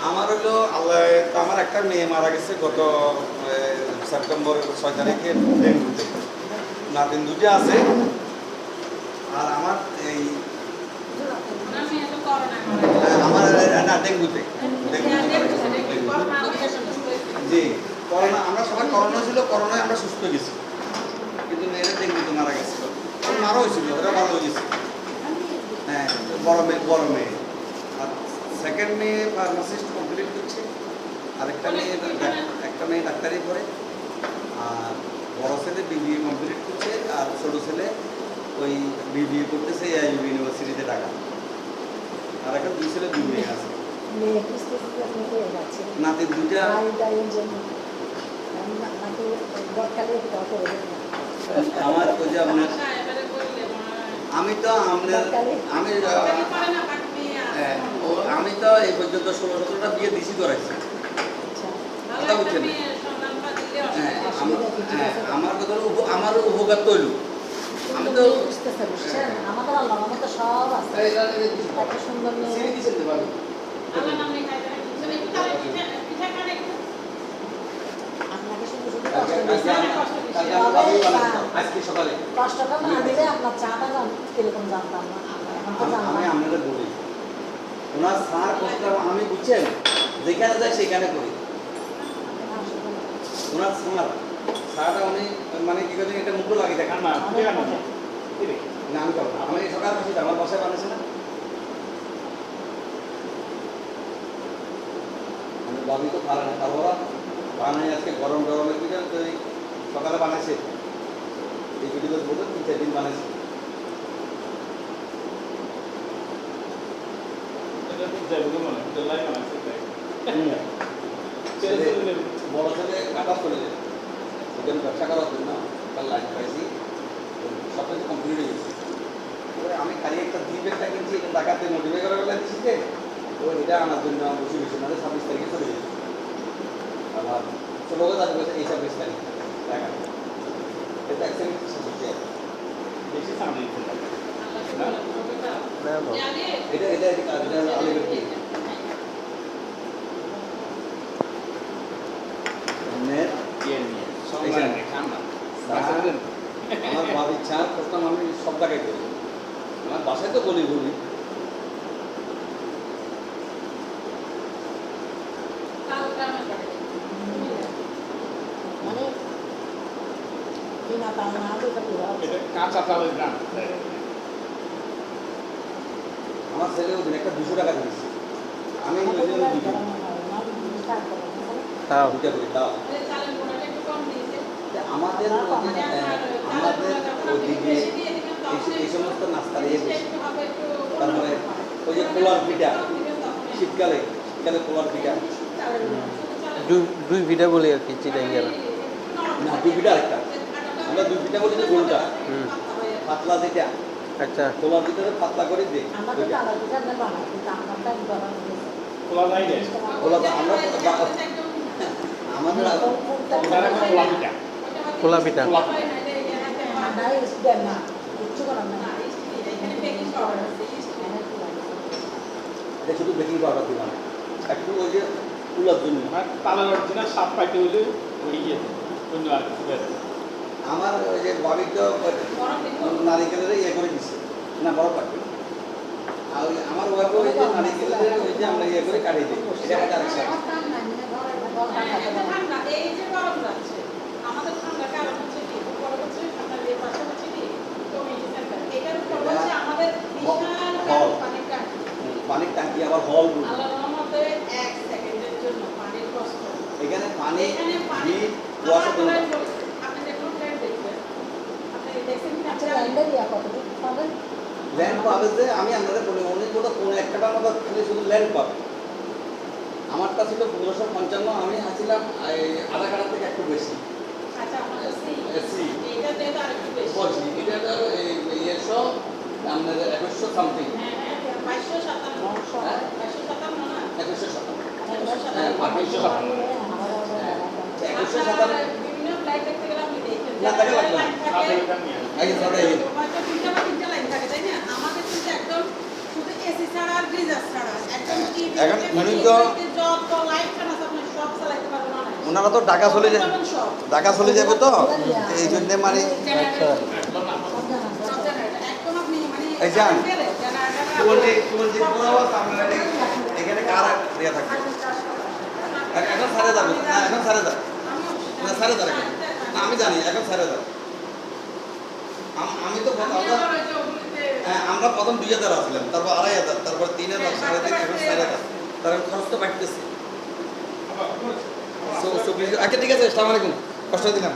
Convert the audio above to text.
আমার হলো আল্লাহ তো আমার একটা মেয়ে মারা গেছে গত সেপ্টেম্বরের 6 তারিখে ডেঙ্গুতে। নাতিন দুটো আছে। আর আমার এই আমার না ডেঙ্গুতে জি করোনা, আমরা সবাই করোনা ছিল, করোনায় আমরা সুস্থ গেছি, কিন্তু মেয়েরা ডেঙ্গুতে মারা গেছিল। মারা হয়েছিল, ওরা ভালো হয়ে গেছে। হ্যাঁ, বড় মেয়ে। আর সেকেন্ড মেয়ে ফার্মাসিস্ট কমপ্লিট করছে, একটা মেয়ে ডাক্তারি পড়ে, আর বড় ছেলে বিবিএ কমপ্লিট করছে, আর ছোট ছেলে ওই বিবিএ করতেছে আইইউবি ইউনিভার্সিটিতে ঢাকা। আর এখন দুই ছেলে দুই মেয়ে আছে। নাতি দুইটা আমার ওই যে আপনার আমি তো এই পর্যন্ত 16-17টা বিয়ে দিছি করাইছি। কথা বুঝছেন? আমার কথা আমার উপকার তৈল। আমি তো আমাদের আল্লাহ আমাদের সব আছে। এত সুন্দর আপনাকে শুধু আজকে সকালে কষ্টটা না দিলে আপনার চাটা কিরকম জানতাম না। আমি আপনাদের বলি, ওনার সার কষ্ট আমি বুঝছেন যেখানে যাই সেখানে করি। ওনার সারটা উনি মানে কি করে এটা মুখে লাগিয়ে দেখান না, না আমি করবো না। আমি সকাল বসে আমার বাসায় বানিয়েছে না, আমি বাবি তো পারে না, তারপর বানাই আজকে গরমের দিকে তো সকালে বানাইছে। এই ভিডিও বলতে 3-4 দিন বানাইছে। বড় ছেলে কাটা চলে যায়, ওখানে ব্যবসা করার জন্য তার লাইন পাইছি, সব কিছু কমপ্লিট হয়ে গেছে। আমি খালি একটা দ্বীপেরটা কিনছি, এটা টাকাতে মোটিভেট করে বেলা দিচ্ছি যে ও এটা আনার জন্য বসে বসে মানে 26 তারিখে চলে গেছে। আবার চলো তাদের এই 26 তারিখ টাকা এটা অ্যাকচুয়ালি বেশি সামনে আমার বাড়ির চা করতাম আমি সব জায়গায় করি, আমার বাসায় তো বলি কাঁচা চালের গ্রাম। আমার ছেলে ওদিন একটা 200 টাকা দিয়েছে, আমি আমাদের ওইদিকে এই সমস্ত নাস্তা দিয়ে বেশি। তারপরে ওই যে পোলার পিঠা, শীতকালে পোলার পিঠা, দুই পিঠা বলি আর কি চিটাঙ্গের না 2 পিঠা আরেকটা, আমরা 2 পিঠা বলি যে গোলটা পাতলা যেটা। আচ্ছা, পোলার পিঠাটা পাতলা করে দিই। আমাদের তালা পিঠা আমরা বানাই, কিন্তু আমারটা বানানো খোলা নাই রে, খোলা তো আমরা আমাদের খোলা পিঠা এটা শুধু বেকিং পাউডার দিলাম একটু, ওই যে তুলার জন্য তালের অরিজিনাল স্বাদ পাইতে হইলে ওই ইয়ে অন্য আর কিছু বেশি। আমার ওই যে বাড়ি তো নারিকেলের ইয়ে করে দিচ্ছে না, বড় পাখি। আর ওই আমার ওয়াইফ ওই যে নারিকেলের ওই যে আমরা ইয়ে করে কাটিয়ে দিই, এটা একটা আরেকটা। পানির ট্যাঙ্কি আবার হল, এখানে পানি কুয়াশা তো ল্যান্ড পাবে যে আমি আপনাদের বলি উনি কোথাও কোনো একটা মতো খালি শুধু ল্যান্ড পাবে। আমারটা ছিল 1555, আমি আসছিলাম আধা কাটা থেকে একটু বেশি। বলছি এটা ইয়েশো আপনাদের 2100 সামথিং, 2157 এখন উনি তো ওনারা তো ঢাকা চলে যাবে, ঢাকা চলে যাবে তো এই জন্যে মানে আচ্ছা এই যান টোয়েন্টি এখানে কার ইয়ে থাকবে এখন সাড়ে যাবে না, এখন সাড়ে যাবে না, সাড়ে যাবে না, আমি জানি এখন সাড়ে যাবে। আমি তো হ্যাঁ আমরা প্রথম 2000 আসছিলাম, তারপর 2500, তারপর 3000, 3.5, এখন 4000, তার খরচ তো বাড়তেছে। আচ্ছা ঠিক আছে, আসসালামু আলাইকুম, কষ্ট দিলাম।